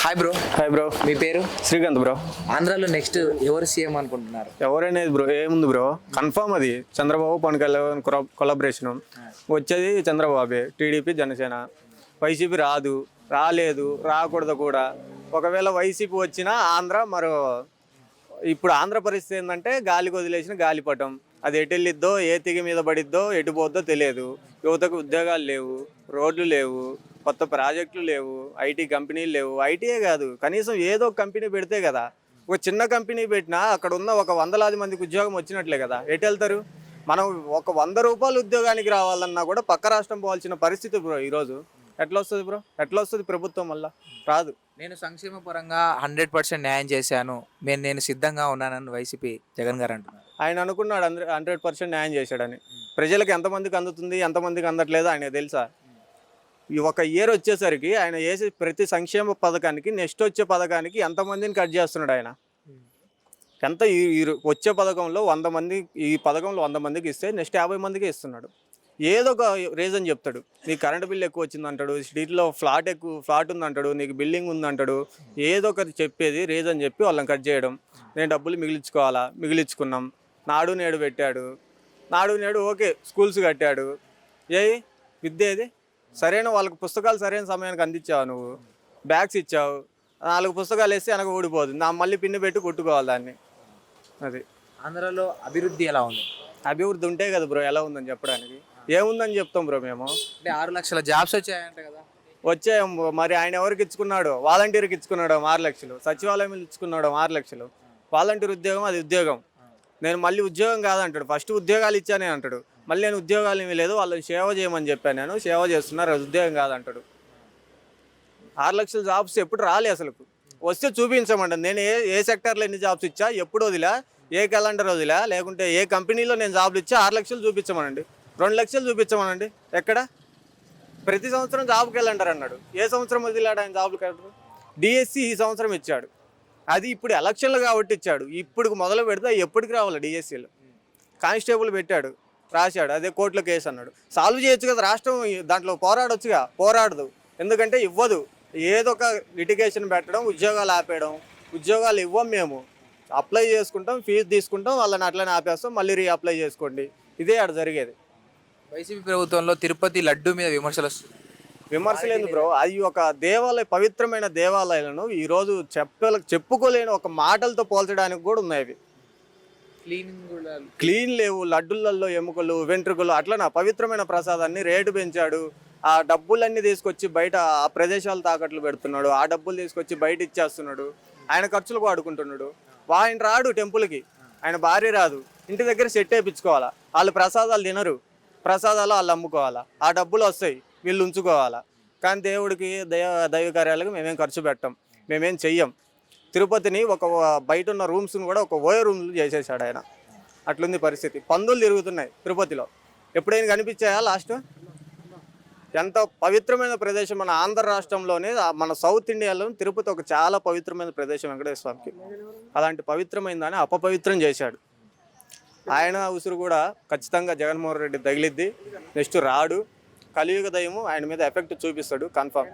Hi bro. Hi bro. మీ పేరు? Srikanth bro. ఆంధ్రాలో నెక్స్ట్ ఎవరు సీఎం అనుకుంటున్నారు? ఎవరనేది బ్రో ఏముంది బ్రో, కన్ఫామ్ అది చంద్రబాబు పవన్ కళ్యాణ్ కొలాబరేషన్ వచ్చేది చంద్రబాబే. టీడీపీ జనసేన. వైసీపీ రాదు, రాలేదు, రాకూడదు కూడా. ఒకవేళ వైసీపీ వచ్చినా ఆంధ్ర మరో ఇప్పుడు ఆంధ్ర పరిస్థితి ఏంటంటే గాలికి వదిలేసిన గాలిపటం. అది ఎటు వెళ్ళిద్దో, ఏ తిగి మీద పడిద్దో, ఎటు పోద్దో తెలియదు. యువతకు ఉద్యోగాలు లేవు, రోడ్లు లేవు, కొత్త ప్రాజెక్టులు లేవు, ఐటీ కంపెనీలు లేవు. ఐటీయే కాదు, కనీసం ఏదో ఒక కంపెనీ పెడితే కదా. ఒక చిన్న కంపెనీ పెట్టినా అక్కడ ఉన్న ఒక 100,000 మందికి ఉద్యోగం వచ్చినట్లే కదా. ఎటు వెళ్తారు? మనం ఒక 100 రూపాయలు ఉద్యోగానికి రావాలన్నా కూడా పక్క రాష్ట్రం పోవాల్సిన పరిస్థితి బ్రో ఈరోజు. ఎట్లా వస్తుంది బ్రో? ఎట్లా వస్తుంది ప్రభుత్వం వల్ల? రాదు. నేను సంక్షేమ పరంగా 100% న్యాయం చేశాను, నేను సిద్ధంగా ఉన్నానని వైసీపీ జగన్ గారు అంటున్నారు. ఆయన అనుకున్నాడు 100% న్యాయం చేశాడని. ప్రజలకు ఎంతమందికి అందుతుంది, ఎంతమందికి అందట్లేదు ఆయన తెలుసా? ఈ ఒక ఇయర్ వచ్చేసరికి ఆయన వేసే ప్రతి సంక్షేమ పథకానికి నెక్స్ట్ వచ్చే పథకానికి ఎంతమందిని కట్ చేస్తున్నాడు ఆయన. ఎంత వచ్చే పథకంలో 100 మంది, ఈ పథకంలో 100 మందికి ఇస్తే నెక్స్ట్ 50 మందికి ఇస్తున్నాడు. ఏదో ఒక రీజన్ చెప్తాడు. నీకు కరెంట్ బిల్ ఎక్కువ వచ్చిందంటాడు, స్ట్రీట్లో ఫ్లాట్ ఉందంటాడు, నీకు బిల్డింగ్ ఉందంటాడు. ఏదో ఒకటి చెప్పేది రీజన్ చెప్పి వాళ్ళని కట్ చేయడం. నేను డబ్బులు మిగిలించుకున్నాం. నాడు నేడు పెట్టాడు. నాడు నేడు ఓకే, స్కూల్స్ కట్టాడు. విద్య ఏది? సరైన వాళ్ళకి పుస్తకాలు సరైన సమయానికి అందించావు. నువ్వు బ్యాగ్స్ ఇచ్చావు, 4 పుస్తకాలు వేస్తే వెనక ఊడిపోతుంది. నా మళ్ళీ పిన్ని పెట్టి కొట్టుకోవాలి దాన్ని. అది ఆంధ్రాలో అభివృద్ధి ఎలా ఉంది? అభివృద్ధి ఉంటే కదా బ్రో ఎలా ఉందని చెప్పడానికి. ఏముందని చెప్తాం బ్రో మేము. అంటే 6 లక్షల జాబ్స్ వచ్చాయంట కదా. వచ్చే మరి ఆయన ఎవరికి ఇచ్చుకున్నాడు? వాలంటీర్కి ఇచ్చుకున్నాడు 6 లక్షలు. సచివాలయం ఇచ్చుకున్నాడు 6 లక్షలు. వాలంటీర్ ఉద్యోగం, అది ఉద్యోగం. నేను మళ్ళీ ఉద్యోగం కాదంటాడు. ఫస్ట్ ఉద్యోగాలు ఇచ్చానే అంటాడు. మళ్ళీ నేను ఉద్యోగాలు ఏమీ లేదు, వాళ్ళని సేవ చేయమని చెప్పాను, నేను సేవ చేస్తున్నారు, అది ఉద్యోగం కాదంటాడు. 6 లక్షల జాబ్స్ ఎప్పుడు రాలే అసలు. వస్తే చూపించమండి. నేను ఏ సెక్టర్లో ఎన్ని జాబ్స్ ఇచ్చా, ఎప్పుడు వదిలా, ఏ క్యాలెండర్ వదిలా, లేకుంటే ఏ కంపెనీలో నేను జాబ్లు ఇచ్చా 6 లక్షలు చూపించమనండి, 2 లక్షలు చూపించమనండి. ఎక్కడ? ప్రతి సంవత్సరం జాబ్ క్యాలెండర్ అన్నాడు. ఏ సంవత్సరం వదిలాడు ఆయన జాబ్ క్యాలెండర్? డిఎస్సి ఈ సంవత్సరం ఇచ్చాడు. అది ఇప్పుడు ఎలక్షన్లు కాబట్టి ఇచ్చాడు. ఇప్పుడు మొదలు పెడితే ఎప్పటికి రావాలి? డిఎస్సిలో కానిస్టేబుల్ పెట్టాడు, రాశాడు, అదే కోర్టులో కేసు అన్నాడు. సాల్వ్ చేయొచ్చు కదా, రాష్ట్రం దాంట్లో పోరాడొచ్చుగా. పోరాడదు, ఎందుకంటే ఇవ్వదు. ఏదో ఒక లిటిగేషన్ పెట్టడం, ఉద్యోగాలు ఆపేయడం. ఉద్యోగాలు ఇవ్వం మేము, అప్లై చేసుకుంటాం, ఫీజు తీసుకుంటాం, వాళ్ళని అట్లనే ఆపేస్తాం, మళ్ళీ అప్లై చేసుకోండి. ఇదే అక్కడ జరిగేది. వైసీపీ ప్రభుత్వంలో తిరుపతి లడ్డు మీద విమర్శలు వస్తుంది. విమర్శలు ఎందుకు బ్రో? అది ఒక దేవాలయ, పవిత్రమైన దేవాలయాలను ఈరోజు చెప్పుకోలేని ఒక మాటలతో పోల్చడానికి కూడా ఉన్నాయి. క్లీన్ లేవు, లడ్డులలో ఎముకలు, వెంట్రుకలు, అట్లా పవిత్రమైన ప్రసాదాన్ని రేటు పెంచాడు. ఆ డబ్బులన్నీ తీసుకొచ్చి బయట ఆ ప్రదేశాలు తాకట్లు పెడుతున్నాడు. ఆ డబ్బులు తీసుకొచ్చి బయట ఇచ్చేస్తున్నాడు. ఆయన ఖర్చులకు వాడుకుంటున్నాడు. ఆయన రాడు టెంపుల్కి, ఆయన భార్య రాదు, ఇంటి దగ్గర సెట్ వేయించుకోవాలా. వాళ్ళు ప్రసాదాలు తినరు, ప్రసాదాలు వాళ్ళు అమ్ముకోవాలా. ఆ డబ్బులు వస్తాయి, వీళ్ళు ఉంచుకోవాలా. కానీ దేవుడికి దైవ కార్యాలకు మేమేం ఖర్చు పెట్టాం, మేమేం చెయ్యం. తిరుపతిని ఒక బయట ఉన్న రూమ్స్ని కూడా ఒక ఓయో రూమ్లు చేసేసాడు ఆయన. అట్లుంది పరిస్థితి. పందులు తిరుగుతున్నాయి తిరుపతిలో. ఎప్పుడైనా కనిపించాయా లాస్ట్? ఎంత పవిత్రమైన ప్రదేశం మన ఆంధ్ర రాష్ట్రంలోనే, మన సౌత్ ఇండియాలో తిరుపతి ఒక చాలా పవిత్రమైన ప్రదేశం వెంకటేశ్వర స్వామికి. అలాంటి పవిత్రమైన దాన్ని అపవిత్రం చేశాడు ఆయన. ఉసురు కూడా ఖచ్చితంగా జగన్మోహన్ రెడ్డి తగిలిద్ది. నెక్స్ట్ రాడు, కలియుగ దయము ఆయన మీద ఎఫెక్ట్ చూపిస్తాడు కన్ఫామ్.